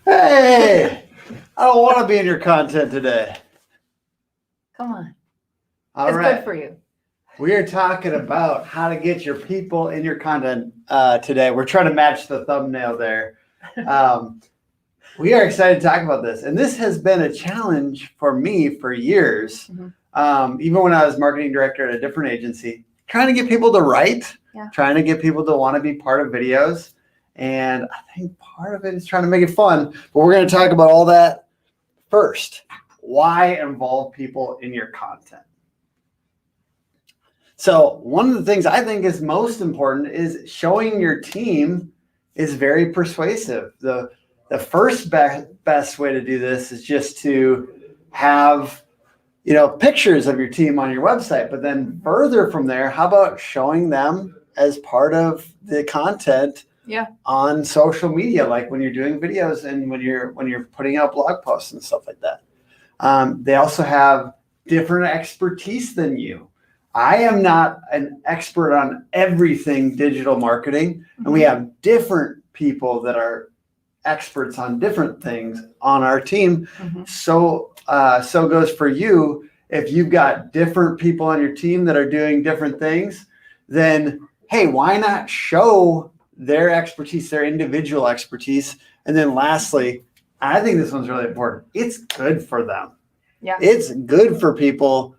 Hey, I don't want to be in your content today. Come on. All It's right. good for you. We are talking about how to get your people in your content today. We're trying to match the thumbnail there. We are excited to talk about this. And this has been a challenge for me for years. Even when I was marketing director at a different agency, trying to get people to write, trying to get people to want to be part of videos. And I think part of it is trying to make it fun. But we're going to talk about all that first. Why involve people in your content? So one of the things I think is most important is showing your team is very persuasive. The first best way to do this is just to have pictures of your team on your website. But then further from there, how about showing them as part of the content on social media, like when you're doing videos and when you're putting out blog posts and stuff like that. They also have different expertise than you. I am not an expert on everything digital marketing, and we have different people that are experts on different things on our team. So goes for you. If you've got different people on your team that are doing different things, then hey, why not show their expertise, their individual expertise? And then lastly, I think this one's really important. It's good for them. Yeah. It's good for people.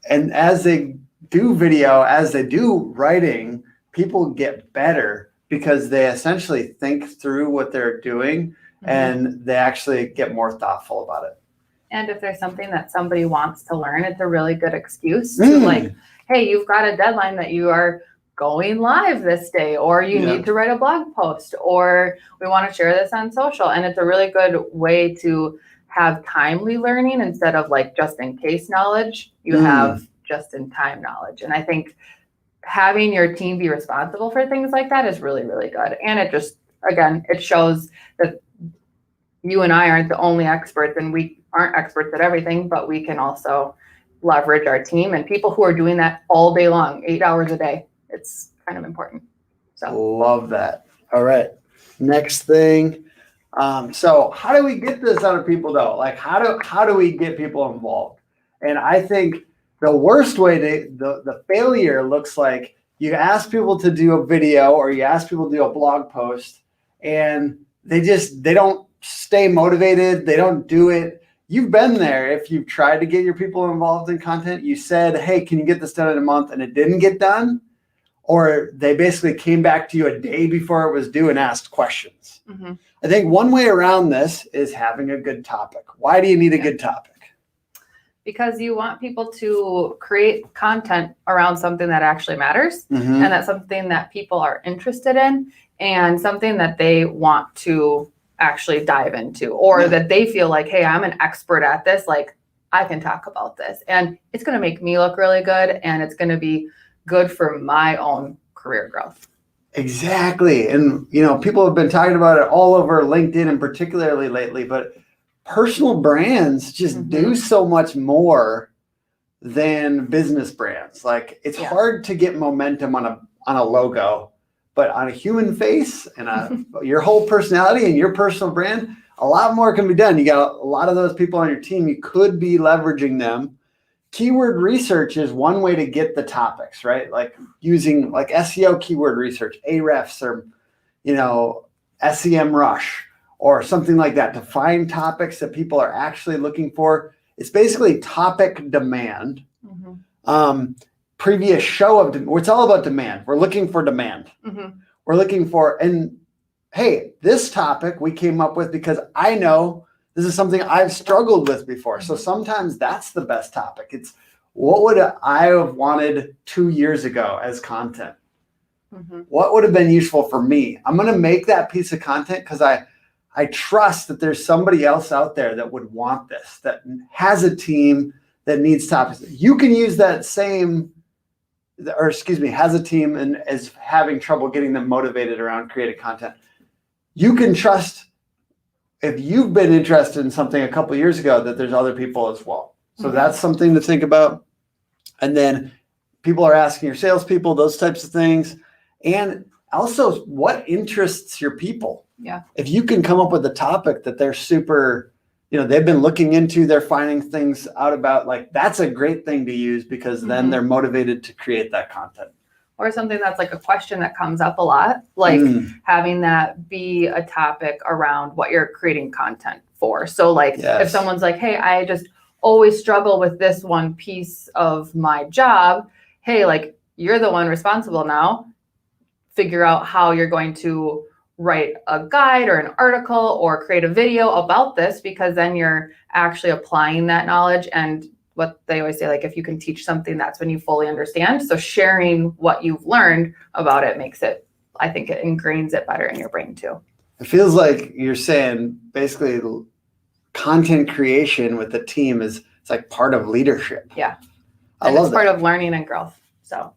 And as they do video, as they do writing, people get better because they essentially think through what they're doing and they actually get more thoughtful about it. And if there's something that somebody wants to learn, it's a really good excuse to like, hey, you've got a deadline that you are going live this day, or you need to write a blog post, or we want to share this on social. And it's a really good way to have timely learning instead of like just in case knowledge. You have just in time knowledge. And I think having your team be responsible for things like that is really, really good. And it just, again, it shows that you and I aren't the only experts, and we aren't experts at everything, but we can also leverage our team and people who are doing that all day long, 8 hours a day. It's kind of important. So love that. All right. Next thing. So how do we get this out of people though? Like how do we get people involved? And I think the worst way the failure looks like you ask people to do a video or you ask people to do a blog post and they don't stay motivated. They don't do it. You've been there. If you've tried to get your people involved in content, you said, hey, can you get this done in a month? And it didn't get done. Or they basically came back to you a day before it was due and asked questions. I think one way around this is having a good topic. Why do you need a good topic? Because you want people to create content around something that actually matters and that's something that people are interested in and something that they want to actually dive into, or that they feel like, hey, I'm an expert at this. Like I can talk about this and it's going to make me look really good. And it's going to be good for my own career growth. Exactly. And, people have been talking about it all over LinkedIn and particularly lately, but personal brands just do so much more than business brands. Like it's hard to get momentum on a logo, but on a human face and your whole personality and your personal brand, a lot more can be done. You got a lot of those people on your team. You could be leveraging them. Keyword research is one way to get the topics, right? Like using like SEO keyword research, Ahrefs or, SEMrush or something like that to find topics that people are actually looking for. It's basically topic demand. Previous show it's all about demand. We're looking for demand. We're looking for, and hey, this topic we came up with because I know this is something I've struggled with before. So sometimes that's the best topic. It's what would I have wanted 2 years ago as content? What would have been useful for me? I'm going to make that piece of content because I trust that there's somebody else out there that would want this, that has a team that needs topics. You can use that has a team and is having trouble getting them motivated around creating content. You can trust if you've been interested in something a couple of years ago, that there's other people as well. So that's something to think about. And then people are asking your salespeople, those types of things. And also what interests your people. Yeah. If you can come up with a topic that they're super, they've been looking into, they're finding things out about, like, that's a great thing to use because then they're motivated to create that content. Or something that's like a question that comes up a lot, like having that be a topic around what you're creating content for. So like if someone's like, hey, I just always struggle with this one piece of my job. Hey, like, you're the one responsible now. Figure out how you're going to write a guide or an article or create a video about this, because then you're actually applying that knowledge. And what they always say, like, if you can teach something, that's when you fully understand. So sharing what you've learned about it makes it, I think it ingrains it better in your brain too. It feels like you're saying basically content creation with the team it's like part of leadership. Yeah. I love it's part of learning and growth. So,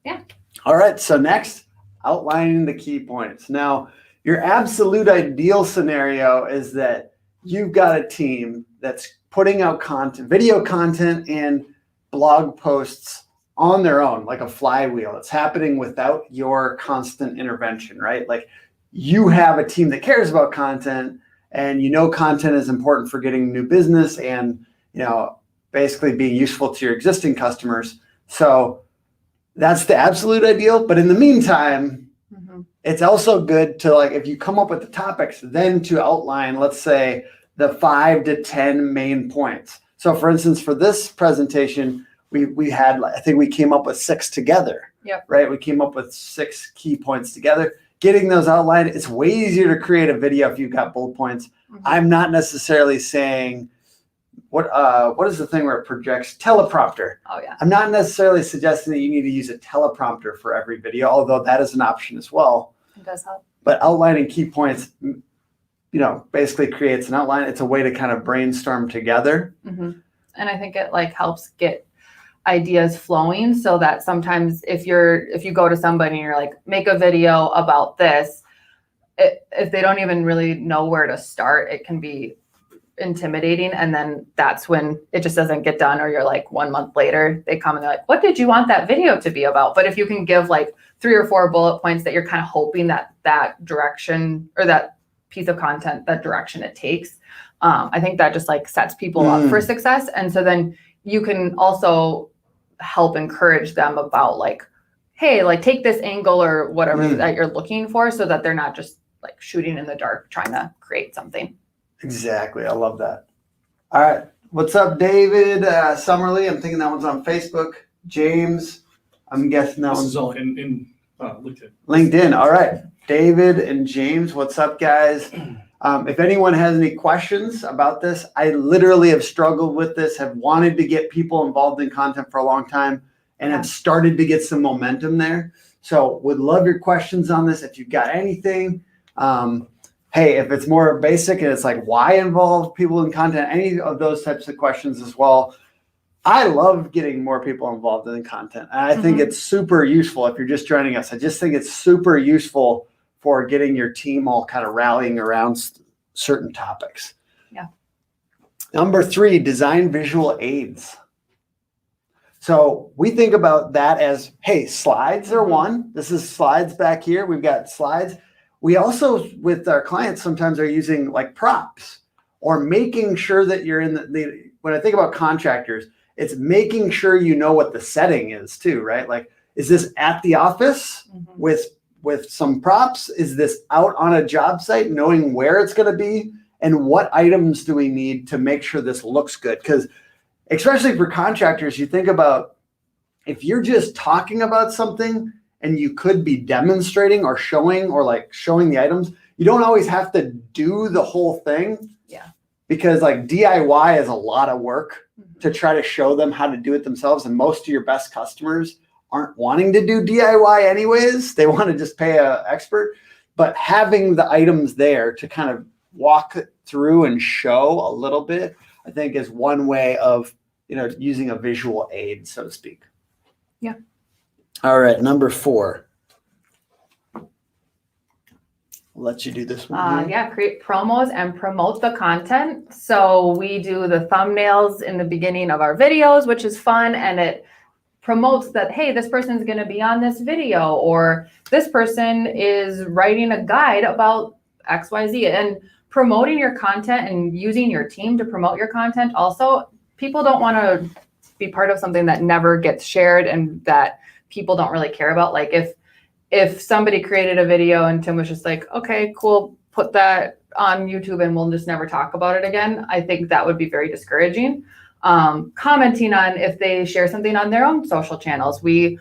yeah. All right. So next, outlining the key points. Now, your absolute ideal scenario is that you've got a team that's putting out content, video content and blog posts on their own, like a flywheel. It's happening without your constant intervention, right? Like, you have a team that cares about content, and content is important for getting new business and, basically being useful to your existing customers. So that's the absolute ideal. But in the meantime, it's also good to, like, if you come up with the topics, then to outline, let's say, the 5 to 10 main points. So for instance, for this presentation, we had, I think we came up with 6 together. Yep. Right? We came up with 6 key points together. Getting those outlined, it's way easier to create a video if you've got bullet points. I'm not necessarily saying, what is the thing where it projects? Teleprompter. Oh, yeah. I'm not necessarily suggesting that you need to use a teleprompter for every video, although that is an option as well. It does help. But outlining key points, basically creates an outline. It's a way to kind of brainstorm together. And I think it helps get ideas flowing, so that sometimes if you go to somebody and you're like, make a video about this, if they don't even really know where to start, it can be intimidating. And then that's when it just doesn't get done, or you're like 1 month later, they come and they're like, what did you want that video to be about? But if you can give like 3 or 4 bullet points that you're kind of hoping that direction, or that piece of content, that direction it takes, I think that just sets people up for success. And so then you can also help encourage them about hey, take this angle or whatever that you're looking for, so that they're not just shooting in the dark trying to create something. Exactly. I love that. All right. What's up, David Summerly? I'm thinking that one's on Facebook. James, I'm guessing that one's all in LinkedIn. LinkedIn. All right. David and James, what's up, guys? If anyone has any questions about this, I literally have struggled with this, have wanted to get people involved in content for a long time, and have started to get some momentum there. So would love your questions on this. If you've got anything, hey, if it's more basic and it's why involve people in content, any of those types of questions as well. I love getting more people involved in content. And I think it's super useful if you're just joining us. I just think it's super useful for getting your team all kind of rallying around certain topics. Yeah. Number 3, design visual aids. So we think about that as, hey, slides are one. This is slides back here. We've got slides. We also, with our clients, sometimes are using props, or making sure that you're in when I think about contractors, it's making sure you know what the setting is too, right? Is this at the office with some props? Is this out on a job site, knowing where it's going to be? And what items do we need to make sure this looks good? Because especially for contractors, you think about, if you're just talking about something and you could be demonstrating or showing the items, you don't always have to do the whole thing. Yeah. Because DIY is a lot of work to try to show them how to do it themselves. And most of your best customers aren't wanting to do DIY anyways. They want to just pay an expert. But having the items there to kind of walk through and show a little bit, I think, is one way of, using a visual aid, so to speak. Yeah. All right. Number 4. I'll let you do this one. Create promos and promote the content. So we do the thumbnails in the beginning of our videos, which is fun, and it promotes that, hey, this person's going to be on this video, or this person is writing a guide about XYZ, and promoting your content and using your team to promote your content. Also, people don't want to be part of something that never gets shared and that people don't really care about. Like if somebody created a video and Tim was just like, okay, cool, put that on YouTube and we'll just never talk about it again, I think that would be very discouraging. Commenting on if they share something on their own social channels. We,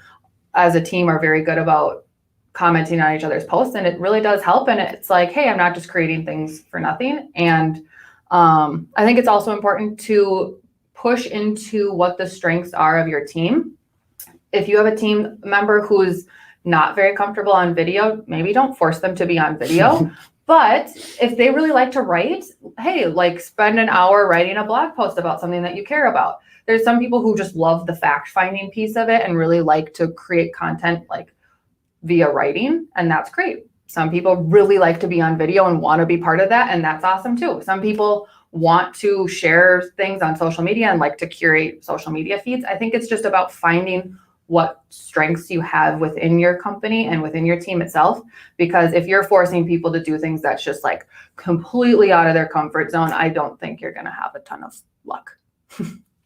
as a team, are very good about commenting on each other's posts, and it really does help. And it's like, hey, I'm not just creating things for nothing. And I think it's also important to push into what the strengths are of your team. If you have a team member who's not very comfortable on video, maybe don't force them to be on video. But if they really like to write, hey, like spend an hour writing a blog post about something that you care about. There's some people who just love the fact finding piece of it and really like to create content like via writing, and that's great. Some people really like to be on video and want to be part of that, and that's awesome too. Some people want to share things on social media and like to curate social media feeds. I think it's just about finding what strengths you have within your company and within your team itself. Because if you're forcing people to do things that's just like completely out of their comfort zone, I don't think you're going to have a ton of luck.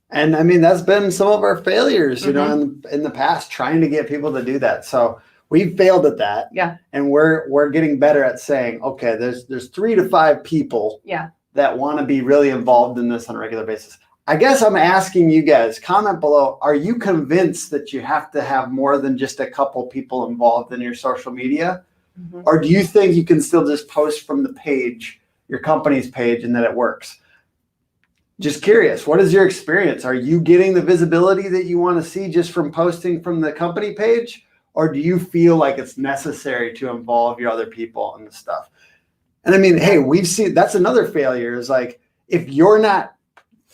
And I mean, that's been some of our failures, you know, in the past, trying to get people to do that. So we've failed at that. Yeah. And we're getting better at saying, okay, there's 3 to 5 people that want to be really involved in this on a regular basis. I guess I'm asking you guys, comment below, are you convinced that you have to have more than just a couple people involved in your social media? Or do you think you can still just post from the page, your company's page, and that it works? Just curious, what is your experience? Are you getting the visibility that you want to see just from posting from the company page? Or do you feel like it's necessary to involve your other people in the stuff? And I mean, hey, we've seen, that's another failure, is like, if you're not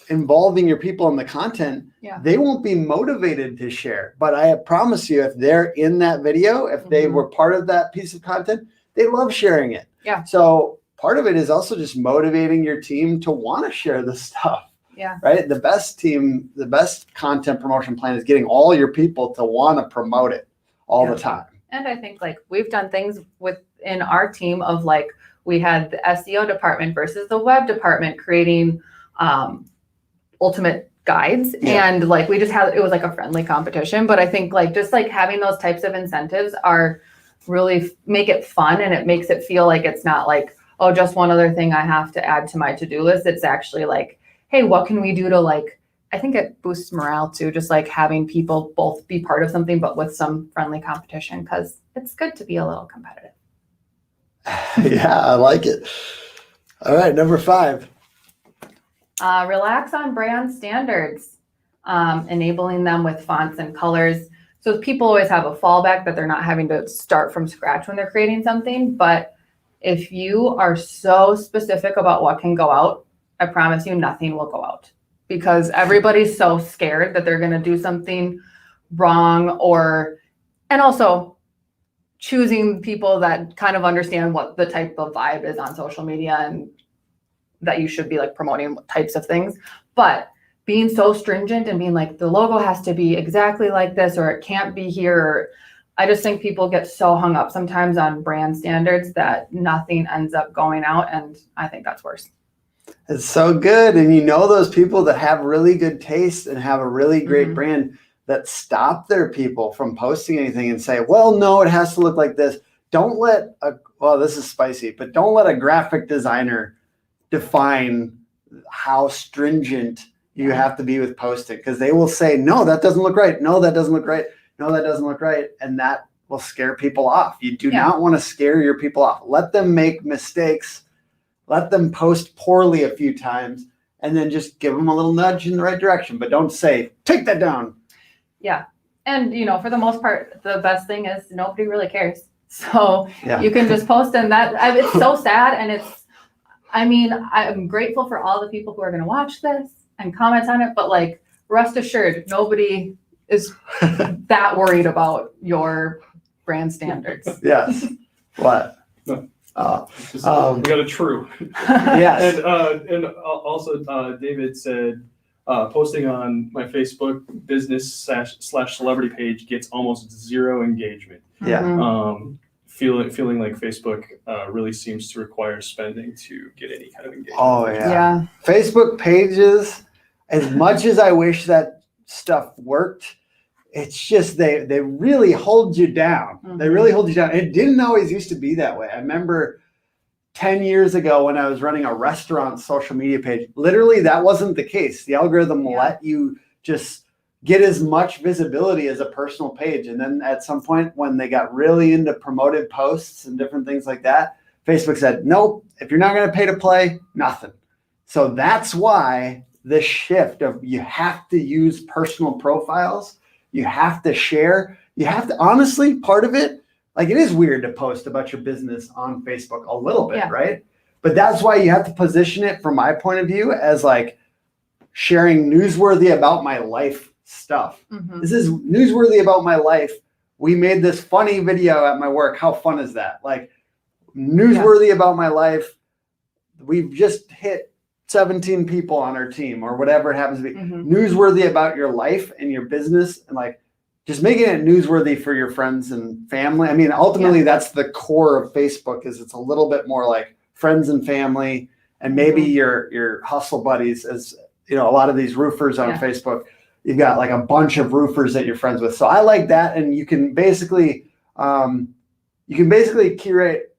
involving your people in the content, they won't be motivated to share. But I promise you, if they're in that video, if they were part of that piece of content, they love sharing it. Yeah. So part of it is also just motivating your team to want to share this stuff. Yeah. Right. The best content promotion plan is getting all your people to want to promote it all the time. And I think like we've done things within our team of like, we had the SEO department versus the web department creating ultimate guides. And like, we just had, it was like a friendly competition, but I think like, just like having those types of incentives are really make it fun. And it makes it feel like it's not like, oh, just one other thing I have to add to my to-do list. It's actually like, hey, what can we do to like, I think it boosts morale too, just like having people both be part of something, but with some friendly competition, because it's good to be a little competitive. Yeah, I like it. All right, number 5. Relax on brand standards, enabling them with fonts and colors. So people always have a fallback that they're not having to start from scratch when they're creating something. But if you are so specific about what can go out, I promise you nothing will go out, because everybody's so scared that they're going to do something wrong, and also choosing people that kind of understand what the type of vibe is on social media and that you should be like promoting types of things. But being so stringent and being like, the logo has to be exactly like this, or it can't be here. I just think people get so hung up sometimes on brand standards that nothing ends up going out. And I think that's worse. It's so good. And you know, those people that have really good taste and have a really great brand that stop their people from posting anything and say, well, no, it has to look like this. Don't let this is spicy, but don't let a graphic designer define how stringent you have to be with posting, because they will say, no, that doesn't look right. No, that doesn't look right. No, that doesn't look right. And that will scare people off. You do not want to scare your people off. Let them make mistakes. Let them post poorly a few times, and then just give them a little nudge in the right direction. But don't say, take that down. Yeah. And, you know, for the most part, the best thing is nobody really cares. So you can just post, and it's so sad. And I'm grateful for all the people who are going to watch this and comment on it. But like, rest assured, nobody is that worried about your brand standards. Yes. What? No. We got a true. Yes. And also David said, Posting on my Facebook business slash celebrity page gets almost zero engagement. Yeah. Mhm. Feeling like Facebook really seems to require spending to get any kind of engagement. Oh yeah. Yeah. Facebook pages, as much as I wish that stuff worked, it's just they really hold you down. They really hold you down. It didn't always used to be that way. I remember 10 years ago when I was running a restaurant social media page, literally that wasn't the case. The algorithm will let you just get as much visibility as a personal page. And then at some point when they got really into promoted posts and different things like that, Facebook said, nope, if you're not going to pay to play, nothing. So that's why the shift of you have to use personal profiles, you have to share, you have to, honestly, part of it, like it is weird to post about your business on Facebook a little bit, right? But that's why you have to position it from my point of view as like sharing newsworthy about my life stuff. This is newsworthy about my life. We made this funny video at my work. How fun is that? Like newsworthy about my life. We've just hit 17 people on our team or whatever it happens to be. Newsworthy about your life and your business and like just making it newsworthy for your friends and family. I mean, ultimately that's the core of Facebook is it's a little bit more like friends and family and maybe your hustle buddies as you know, a lot of these roofers on Facebook, you've got like a bunch of roofers that you're friends with. So I like that. And you can basically curate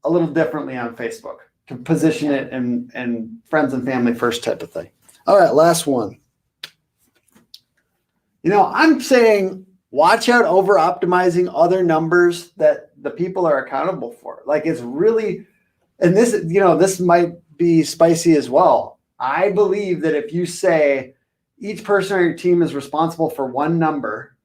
a little differently on Facebook to position it and friends and family first type of thing. All right, last one. You know, I'm saying watch out over optimizing other numbers that the people are accountable for. Like it's really, and this, you know, this might be spicy as well. I believe that if you say each person on your team is responsible for one number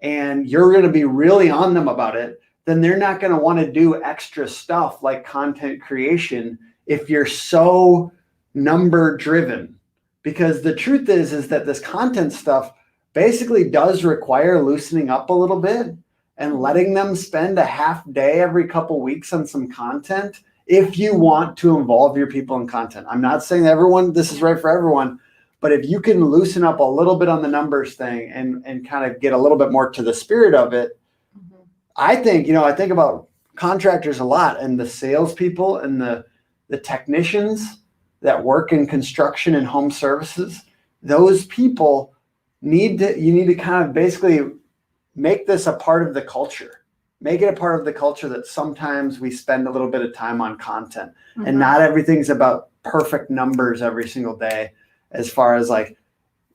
and you're going to be really on them about it, then they're not going to want to do extra stuff like content creation if you're so number driven. Because the truth is that this content stuff basically does require loosening up a little bit and letting them spend a half day every couple weeks on some content if you want to involve your people in content. I'm not saying that this is right for everyone, but if you can loosen up a little bit on the numbers thing and kind of get a little bit more to the spirit of it, I think, you know, I think about contractors a lot and the salespeople and the technicians that work in construction and home services. Those people you need to kind of basically make this a part of the culture. Make it a part of the culture that sometimes we spend a little bit of time on content and not everything's about perfect numbers every single day as far as like,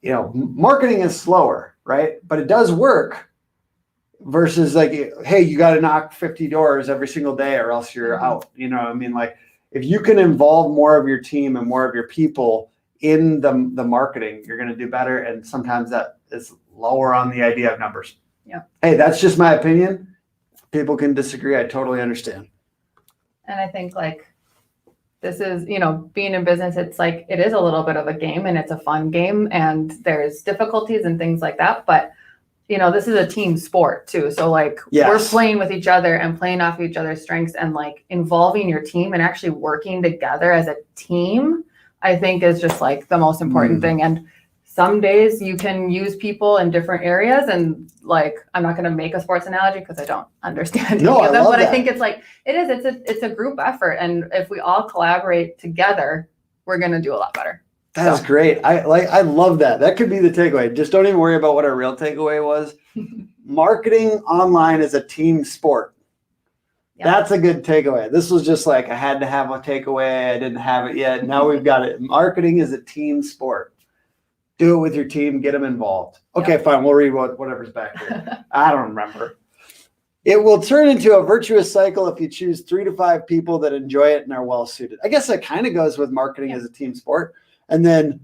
you know, marketing is slower, right? But it does work versus like, hey, you got to knock 50 doors every single day or else you're out. You know what I mean? Like if you can involve more of your team and more of your people in the marketing, you're going to do better. And sometimes that is lower on the idea of numbers. Yeah. Hey, that's just my opinion. People can disagree. I totally understand. And I think like this is, you know, being in business, it's like it is a little bit of a game and it's a fun game and there's difficulties and things like that. But, you know, this is a team sport too. So like we're playing with each other and playing off each other's strengths and like involving your team and actually working together as a team, I think is just like the most important thing. And some days you can use people in different areas and like, I'm not going to make a sports analogy because I don't understand any of them, but I think it's like, it's a group effort. And if we all collaborate together, we're going to do a lot better. That's great. I love that. That could be the takeaway. Just don't even worry about what our real takeaway was. Marketing online is a team sport. Yeah. That's a good takeaway. This was just like, I had to have a takeaway. I didn't have it yet. Now we've got it. Marketing is a team sport. Do it with your team, get them involved. Okay, fine. We'll read whatever's back there. I don't remember. It will turn into a virtuous cycle if you choose 3 to 5 people that enjoy it and are well suited. I guess that kind of goes with marketing as a team sport. And then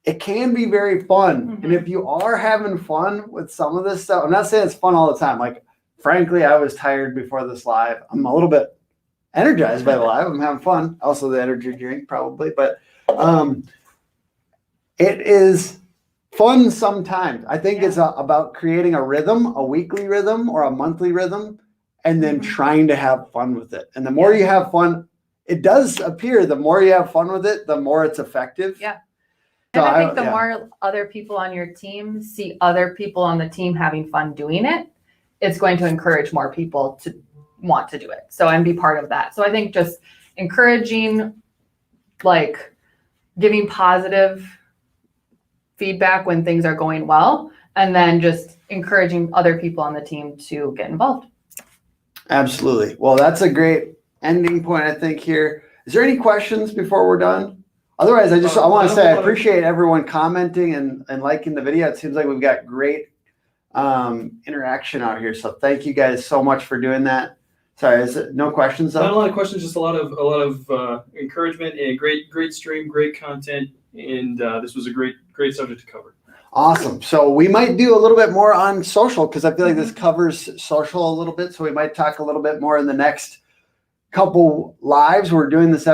it can be very fun. And if you are having fun with some of this stuff, I'm not saying it's fun all the time. Like, frankly, I was tired before this live. I'm a little bit energized by the live. I'm having fun. Also the energy drink probably, but it is fun sometimes. I think it's about creating a rhythm, a weekly rhythm or a monthly rhythm, and then trying to have fun with it. And the more you have fun, it does appear the more you have fun with it, the more it's effective. Yeah. And I think the yeah. more other people on your team see other people on the team having fun doing it, it's going to encourage more people to want to do it. So, and be part of that. So I think just encouraging, like giving positive feedback when things are going well, and then just encouraging other people on the team to get involved. Absolutely. Well, that's a great ending point, I think, here. Is there any questions before we're done? Otherwise, I want to say I appreciate everyone commenting and liking the video. It seems like we've got great interaction out here. So thank you guys so much for doing that. Sorry, is it no questions though? Not a lot of questions, just a lot of encouragement and great stream, great content, and this was a great subject to cover. Awesome. So we might do a little bit more on social because I feel like this covers social a little bit. So we might talk a little bit more in the next couple lives. We're doing this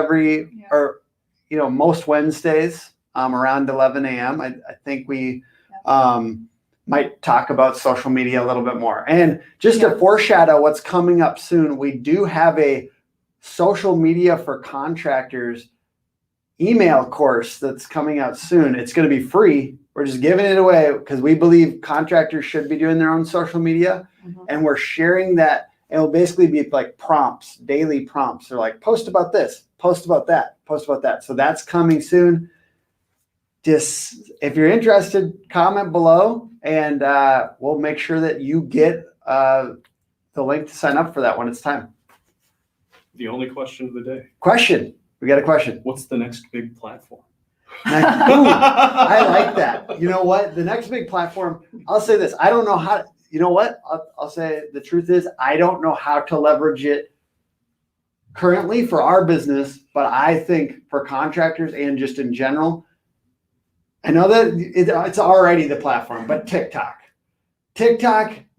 most Wednesdays around 11 a.m. I think we might talk about social media a little bit more. And just to foreshadow what's coming up soon, we do have a social media for contractors email course that's coming out soon. It's going to be free. We're just giving it away because we believe contractors should be doing their own social media. And we're sharing that. And it'll basically be like prompts, daily prompts. They're like, post about this, post about that, post about that. So that's coming soon. Just if you're interested, comment below and we'll make sure that you get the link to sign up for that when it's time. The only question of the day. Question. We got a question. What's the next big platform? Ooh, I like that. You know what? The next big platform, I'll say this. I don't know how, you know what? I'll say the truth is I don't know how to leverage it currently for our business, but I think for contractors and just in general, I know that it's already the platform, but TikTok,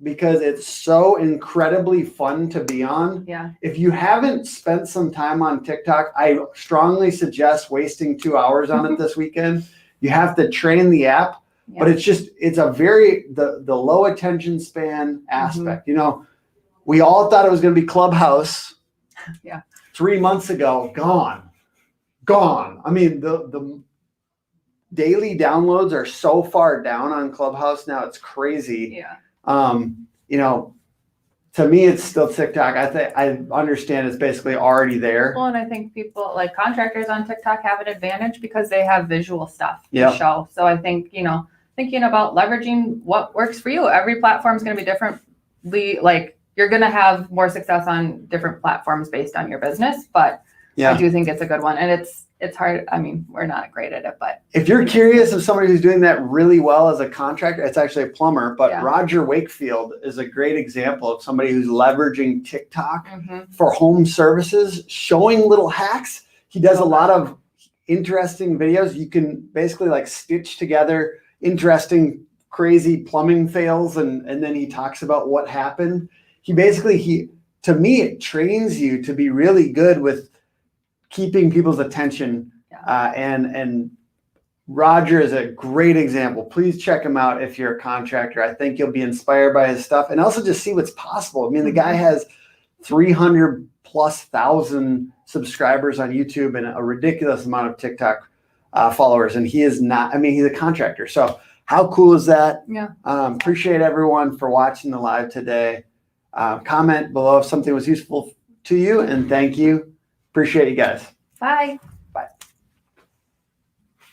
because it's so incredibly fun to be on. Yeah. If you haven't spent some time on TikTok, I strongly suggest wasting 2 hours on it this weekend. You have to train the app, but it's a very, the low attention span aspect. You know, we all thought it was going to be Clubhouse 3 months ago, gone. I mean, the daily downloads are so far down on Clubhouse now. It's crazy. Yeah. You know, to me, it's still TikTok. I understand it's basically already there. Well, and I think people like contractors on TikTok have an advantage because they have visual stuff to Yep. show. So I think, thinking about leveraging what works for you. Every platform is going to be differently. Like you're going to have more success on different platforms based on your business, but I do think it's a good one. And it's hard. I mean, we're not great at it, but if you're curious of somebody who's doing that really well as a contractor, it's actually a plumber, but Roger Wakefield is a great example of somebody who's leveraging TikTok for home services, showing little hacks. He does a lot of interesting videos. You can basically like stitch together interesting, crazy plumbing fails. And then he talks about what happened. To me, it trains you to be really good with keeping people's attention. And Roger is a great example. Please check him out if you're a contractor. I think you'll be inspired by his stuff and also just see what's possible. I mean, the guy has 300,000+ subscribers on YouTube and a ridiculous amount of TikTok followers. And he's a contractor. So how cool is that? Yeah. Appreciate everyone for watching the live today. Comment below if something was useful to you, and thank you. Appreciate you guys. bye.